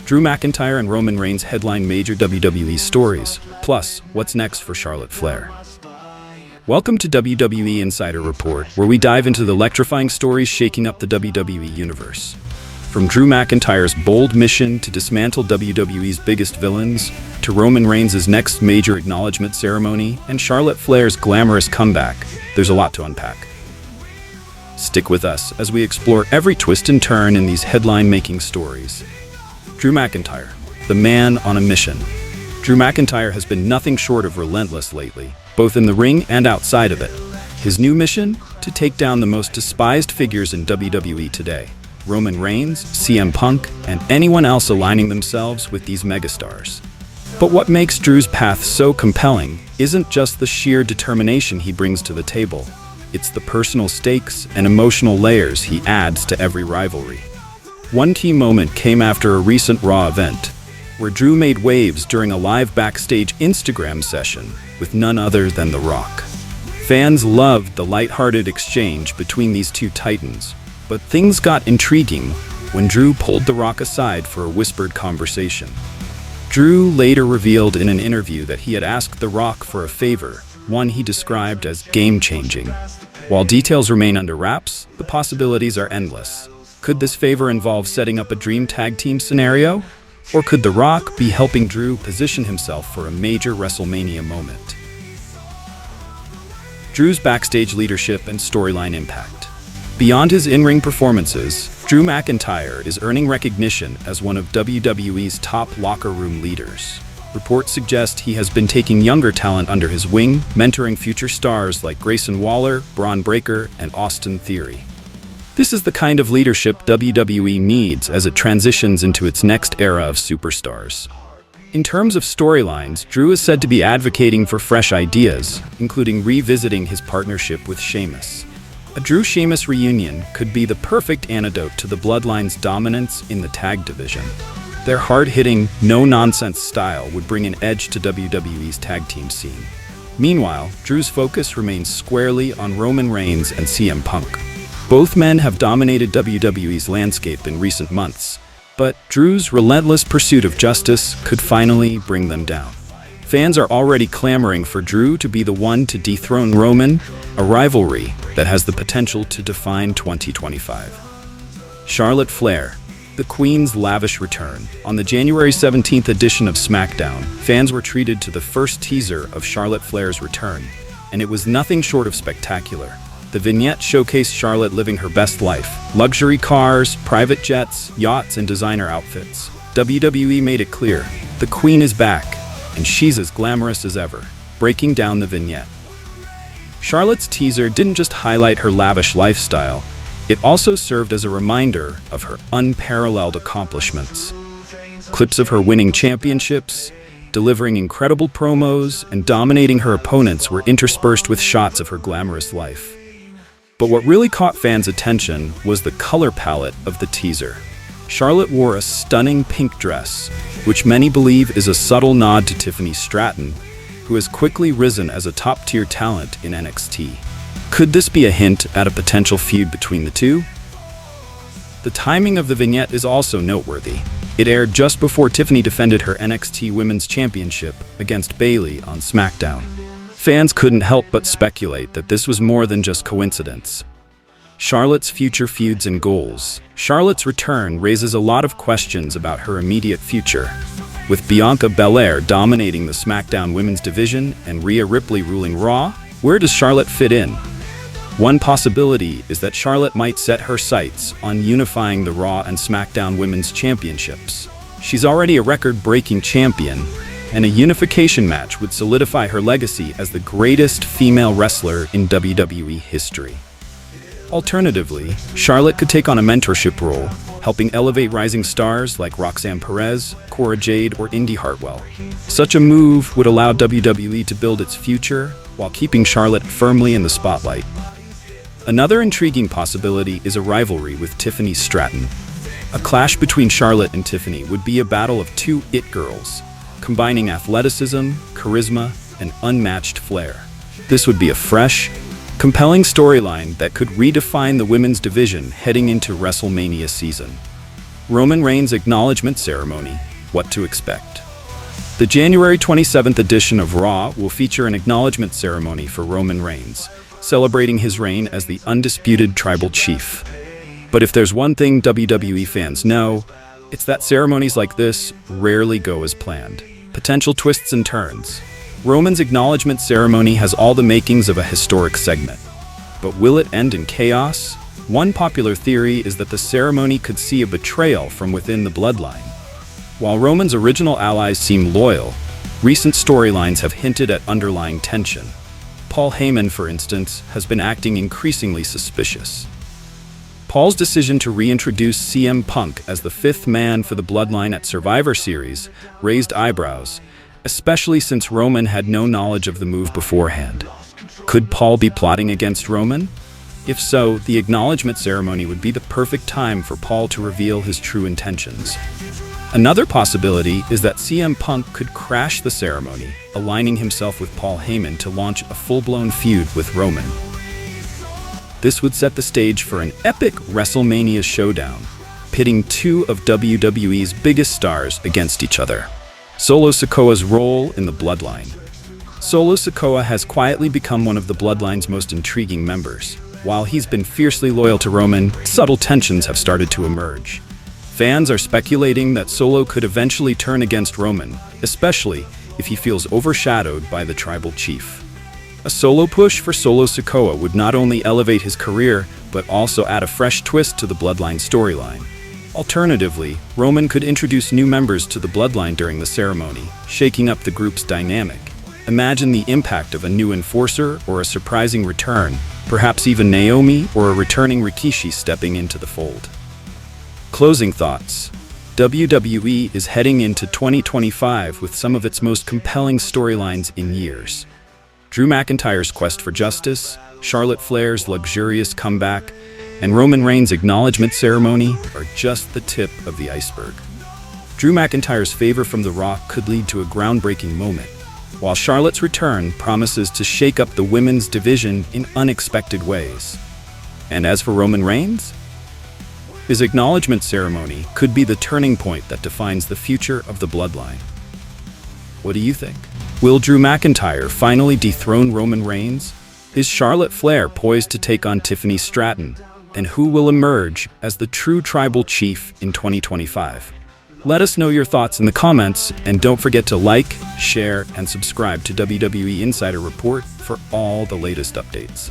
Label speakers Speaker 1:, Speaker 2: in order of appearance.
Speaker 1: Drew McIntyre and Roman Reigns headline major WWE stories. Plus, what's next for Charlotte Flair? Welcome to WWE Insider Report, where we dive into the electrifying stories shaking up the WWE universe. From Drew McIntyre's bold mission to dismantle WWE's biggest villains, to Roman Reigns' next major acknowledgement ceremony, and Charlotte Flair's glamorous comeback, there's a lot to unpack. Stick with us as we explore every twist and turn in these headline-making stories. Drew McIntyre, the man on a mission. Drew McIntyre has been nothing short of relentless lately, both in the ring and outside of it. His new mission? To take down the most despised figures in WWE today. Roman Reigns, CM Punk, and anyone else aligning themselves with these megastars. But what makes Drew's path so compelling isn't just the sheer determination he brings to the table. It's the personal stakes and emotional layers he adds to every rivalry. One key moment came after a recent Raw event, where Drew made waves during a live backstage Instagram session with none other than The Rock. Fans loved the lighthearted exchange between these two titans, but things got intriguing when Drew pulled The Rock aside for a whispered conversation. Drew later revealed in an interview that he had asked The Rock for a favor, one he described as game-changing. While details remain under wraps, the possibilities are endless. Could this favor involve setting up a dream tag team scenario? Or could The Rock be helping Drew position himself for a major WrestleMania moment? Drew's backstage leadership and storyline impact. Beyond his in-ring performances, Drew McIntyre is earning recognition as one of WWE's top locker room leaders. Reports suggest he has been taking younger talent under his wing, mentoring future stars like Grayson Waller, Braun Breaker, and Austin Theory. This is the kind of leadership WWE needs as it transitions into its next era of superstars. In terms of storylines, Drew is said to be advocating for fresh ideas, including revisiting his partnership with Sheamus. A Drew-Sheamus reunion could be the perfect antidote to the Bloodline's dominance in the tag division. Their hard-hitting, no-nonsense style would bring an edge to WWE's tag team scene. Meanwhile, Drew's focus remains squarely on Roman Reigns and CM Punk. Both men have dominated WWE's landscape in recent months, but Drew's relentless pursuit of justice could finally bring them down. Fans are already clamoring for Drew to be the one to dethrone Roman, a rivalry that has the potential to define 2025. Charlotte Flair, the Queen's lavish return. On the January 17th edition of SmackDown, fans were treated to the first teaser of Charlotte Flair's return, and it was nothing short of spectacular. The vignette showcased Charlotte living her best life. Luxury cars, private jets, yachts, and designer outfits. WWE made it clear, the Queen is back, and she's as glamorous as ever. Breaking down the vignette. Charlotte's teaser didn't just highlight her lavish lifestyle, it also served as a reminder of her unparalleled accomplishments. Clips of her winning championships, delivering incredible promos, and dominating her opponents were interspersed with shots of her glamorous life. But what really caught fans' attention was the color palette of the teaser. Charlotte wore a stunning pink dress, which many believe is a subtle nod to Tiffany Stratton, who has quickly risen as a top-tier talent in NXT. Could this be a hint at a potential feud between the two? The timing of the vignette is also noteworthy. It aired just before Tiffany defended her NXT Women's Championship against Bayley on SmackDown. Fans couldn't help but speculate that this was more than just coincidence. Charlotte's future feuds and goals. Charlotte's return raises a lot of questions about her immediate future. With Bianca Belair dominating the SmackDown Women's division and Rhea Ripley ruling Raw, where does Charlotte fit in? One possibility is that Charlotte might set her sights on unifying the Raw and SmackDown Women's Championships. She's already a record-breaking champion, and a unification match would solidify her legacy as the greatest female wrestler in WWE history. Alternatively, Charlotte could take on a mentorship role, helping elevate rising stars like Roxanne Perez, Cora Jade, or Indy Hartwell. Such a move would allow WWE to build its future while keeping Charlotte firmly in the spotlight. Another intriguing possibility is a rivalry with Tiffany Stratton. A clash between Charlotte and Tiffany would be a battle of two it girls, combining athleticism, charisma, and unmatched flair. This would be a fresh, compelling storyline that could redefine the women's division heading into WrestleMania season. Roman Reigns' acknowledgement ceremony, what to expect. The January 27th edition of Raw will feature an acknowledgement ceremony for Roman Reigns, celebrating his reign as the undisputed tribal chief. But if there's one thing WWE fans know, it's that ceremonies like this rarely go as planned. Potential twists and turns. Roman's acknowledgement ceremony has all the makings of a historic segment. But will it end in chaos? One popular theory is that the ceremony could see a betrayal from within the bloodline. While Roman's original allies seem loyal, recent storylines have hinted at underlying tension. Paul Heyman, for instance, has been acting increasingly suspicious. Paul's decision to reintroduce CM Punk as the fifth man for the Bloodline at Survivor Series raised eyebrows, especially since Roman had no knowledge of the move beforehand. Could Paul be plotting against Roman? If so, the acknowledgement ceremony would be the perfect time for Paul to reveal his true intentions. Another possibility is that CM Punk could crash the ceremony, aligning himself with Paul Heyman to launch a full-blown feud with Roman. This would set the stage for an epic WrestleMania showdown, pitting two of WWE's biggest stars against each other. Solo Sikoa's role in the Bloodline. Solo Sikoa has quietly become one of the Bloodline's most intriguing members. While he's been fiercely loyal to Roman, subtle tensions have started to emerge. Fans are speculating that Solo could eventually turn against Roman, especially if he feels overshadowed by the tribal chief. A solo push for Solo Sikoa would not only elevate his career, but also add a fresh twist to the Bloodline storyline. Alternatively, Roman could introduce new members to the Bloodline during the ceremony, shaking up the group's dynamic. Imagine the impact of a new enforcer or a surprising return, perhaps even Naomi or a returning Rikishi stepping into the fold. Closing thoughts. WWE is heading into 2025 with some of its most compelling storylines in years. Drew McIntyre's quest for justice, Charlotte Flair's luxurious comeback, and Roman Reigns' acknowledgement ceremony are just the tip of the iceberg. Drew McIntyre's favor from The Rock could lead to a groundbreaking moment, while Charlotte's return promises to shake up the women's division in unexpected ways. And as for Roman Reigns, his acknowledgement ceremony could be the turning point that defines the future of the Bloodline. What do you think? Will Drew McIntyre finally dethrone Roman Reigns? Is Charlotte Flair poised to take on Tiffany Stratton? And who will emerge as the true tribal chief in 2025? Let us know your thoughts in the comments, and don't forget to like, share, and subscribe to WWE Insider Report for all the latest updates.